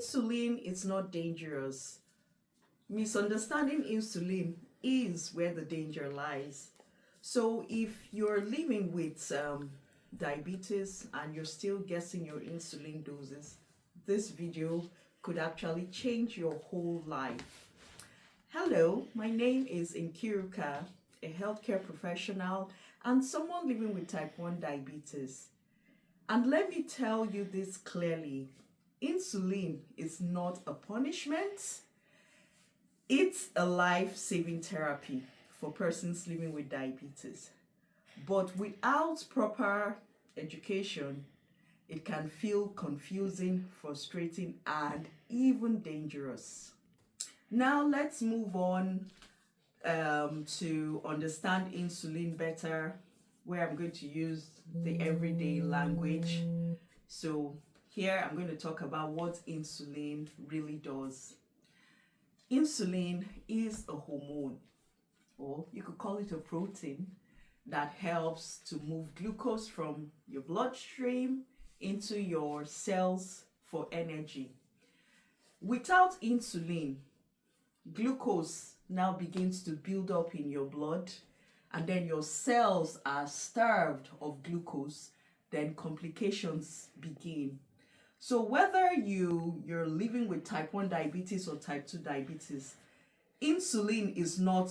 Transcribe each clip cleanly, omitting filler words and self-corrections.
Insulin is not dangerous. Misunderstanding insulin is where the danger lies. So if you're living with diabetes and you're still guessing your insulin doses, this video could actually change your whole life. Hello, my name is Nkiruka, a healthcare professional and someone living with type 1 diabetes. And let me tell you this clearly, insulin is not a punishment. It's a life-saving therapy for persons living with diabetes. But without proper education, it can feel confusing, frustrating, and even dangerous. Now let's move on to understand insulin better, where I'm going to use the everyday language. So here I'm going to talk about what insulin really does. Insulin is a hormone, or you could call it a protein, that helps to move glucose from your bloodstream into your cells for energy. Without insulin, glucose now begins to build up in your blood, and then your cells are starved of glucose, then complications begin. So whether you're living with type 1 diabetes or type 2 diabetes, insulin is not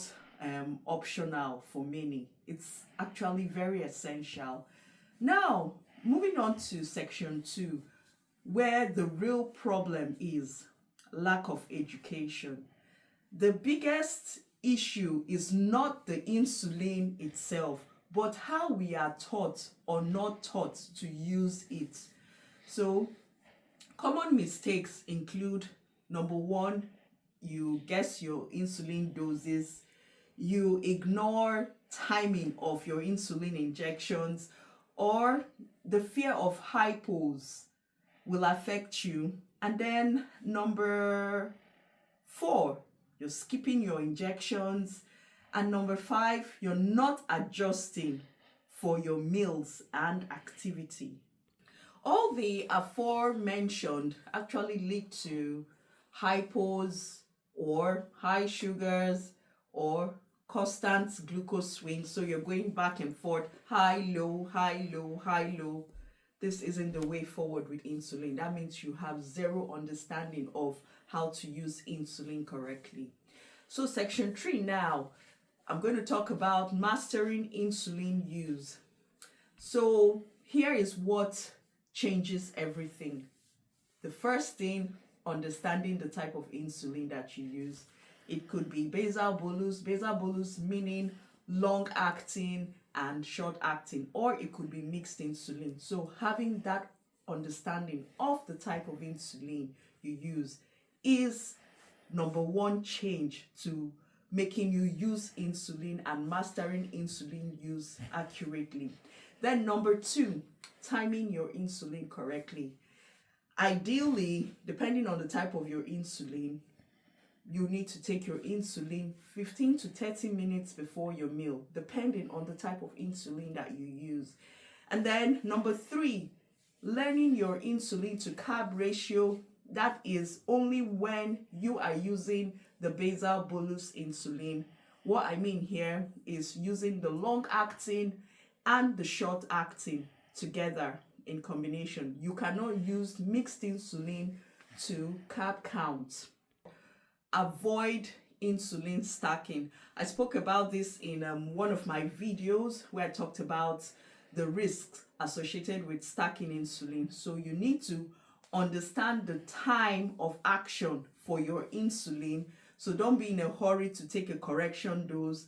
optional for many. It's actually very essential. Now, moving on to section 2, where the real problem is lack of education. The biggest issue is not the insulin itself, but how we are taught or not taught to use it. So common mistakes include, number one, you guess your insulin doses, you ignore timing of your insulin injections, or the fear of hypos will affect you. And then number 4, you're skipping your injections. And number 5, you're not adjusting for your meals and activity. All the aforementioned actually lead to hypos or high sugars or constant glucose swings. So you're going back and forth, high, low, high, low, high, low. This isn't the way forward with insulin. That means you have zero understanding of how to use insulin correctly. So section 3 now, I'm going to talk about mastering insulin use. So here is what changes everything. The first thing, understanding the type of insulin that you use. It could be basal bolus meaning long acting and short acting, or it could be mixed insulin. So having that understanding of the type of insulin you use is number 1 change to making you use insulin and mastering insulin use accurately. Then number 2, timing your insulin correctly. Ideally, depending on the type of your insulin, you need to take your insulin 15 to 30 minutes before your meal, depending on the type of insulin that you use. And then number 3, learning your insulin to carb ratio. That is only when you are using the basal bolus insulin. What I mean here is using the long acting and the short acting together in combination. You cannot use mixed insulin to carb count. Avoid insulin stacking. I spoke about this in one of my videos where I talked about the risks associated with stacking insulin. So you need to understand the time of action for your insulin. So don't be in a hurry to take a correction dose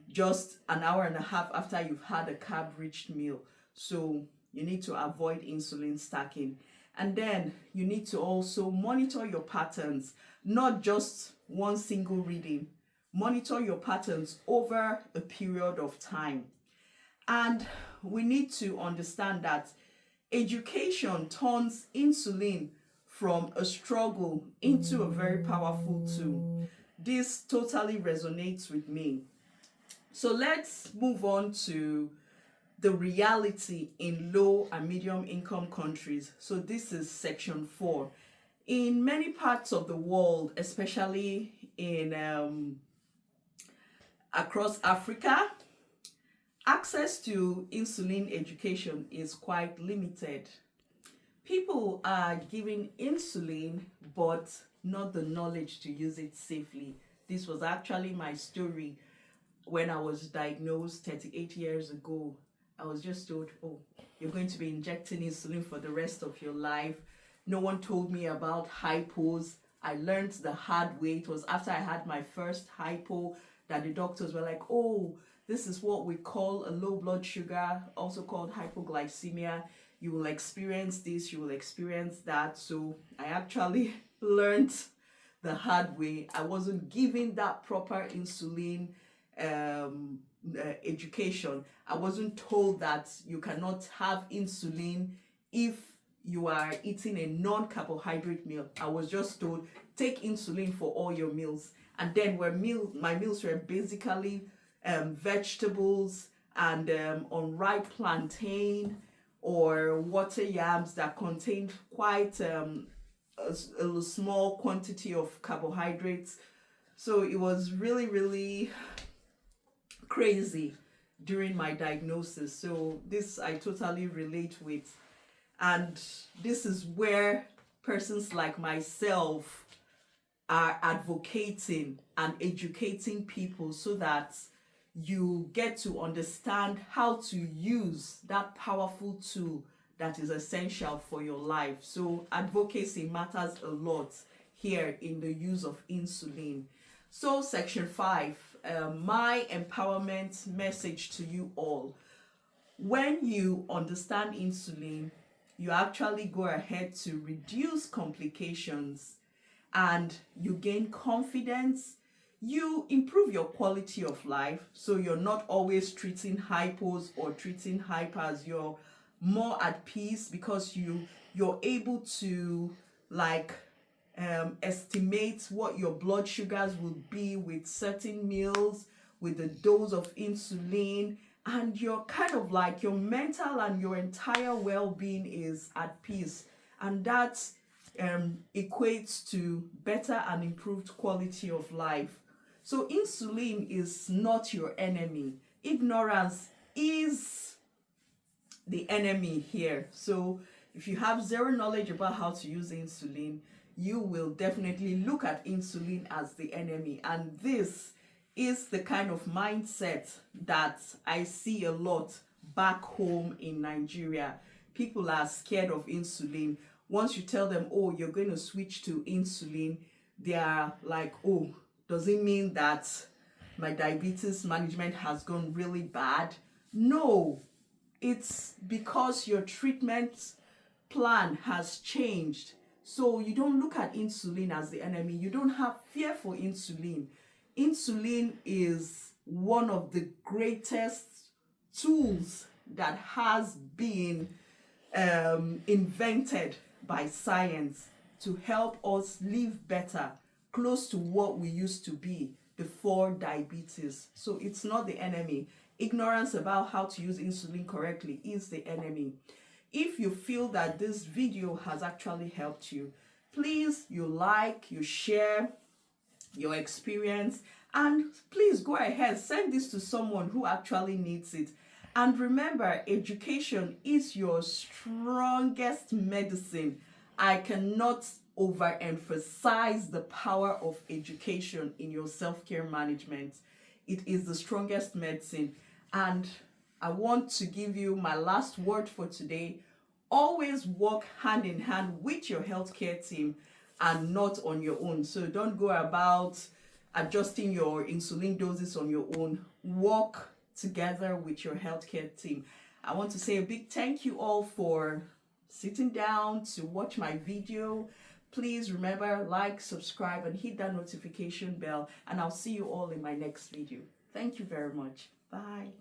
just an hour and a half after you've had a carb-rich meal. So you need to avoid insulin stacking. And then you need to also monitor your patterns, not just one single reading. Monitor your patterns over a period of time. And we need to understand that education turns insulin from a struggle into a very powerful tool. This totally resonates with me. So let's move on to the reality in low and medium income countries. So this is section 4. In many parts of the world, especially in across Africa, access to insulin education is quite limited. People are given insulin, but not the knowledge to use it safely. This was actually my story when I was diagnosed 38 years ago. I was just told, oh, you're going to be injecting insulin for the rest of your life. No one told me about hypos. I learned the hard way. It was after I had my first hypo that the doctors were like, oh, this is what we call a low blood sugar, also called hypoglycemia. You will experience this, you will experience that. So I actually learned the hard way. I wasn't given that proper insulin education. I wasn't told that you cannot have insulin if you are eating a non-carbohydrate meal. I was just told, take insulin for all your meals. And then my meals were basically vegetables and unripe plantain or water yams that contained quite a small quantity of carbohydrates. So it was really, really crazy during my diagnosis. So this I totally relate with. And this is where persons like myself are advocating and educating people so that you get to understand how to use that powerful tool that is essential for your life. So advocacy matters a lot here in the use of insulin. So section 5, my empowerment message to you all. When you understand insulin, you actually go ahead to reduce complications and you gain confidence. You improve your quality of life, so you're not always treating hypos or treating hypers. You're more at peace because you're able to estimate what your blood sugars will be with certain meals, with the dose of insulin, and you're kind of like your mental and your entire well-being is at peace, and that equates to better and improved quality of life. So insulin is not your enemy. Ignorance is the enemy here. So if you have zero knowledge about how to use insulin, you will definitely look at insulin as the enemy. And this is the kind of mindset that I see a lot back home in Nigeria. People are scared of insulin. Once you tell them, oh, you're going to switch to insulin, they are like, oh, does it mean that my diabetes management has gone really bad? No, it's because your treatment plan has changed. So you don't look at insulin as the enemy. You don't have fear for insulin. Insulin is one of the greatest tools that has been invented by science to help us live better, close to what we used to be before diabetes. So it's not the enemy. Ignorance about how to use insulin correctly is the enemy. If you feel that this video has actually helped you, please, you share your experience, and please go ahead, send this to someone who actually needs it. And remember, education is your strongest medicine. I cannot overemphasize the power of education in your self-care management. It is the strongest medicine. And I want to give you my last word for today. Always work hand in hand with your healthcare team and not on your own. So don't go about adjusting your insulin doses on your own. Work together with your healthcare team. I want to say a big thank you all for sitting down to watch my video. Please remember, like, subscribe, and hit that notification bell. And I'll see you all in my next video. Thank you very much. Bye.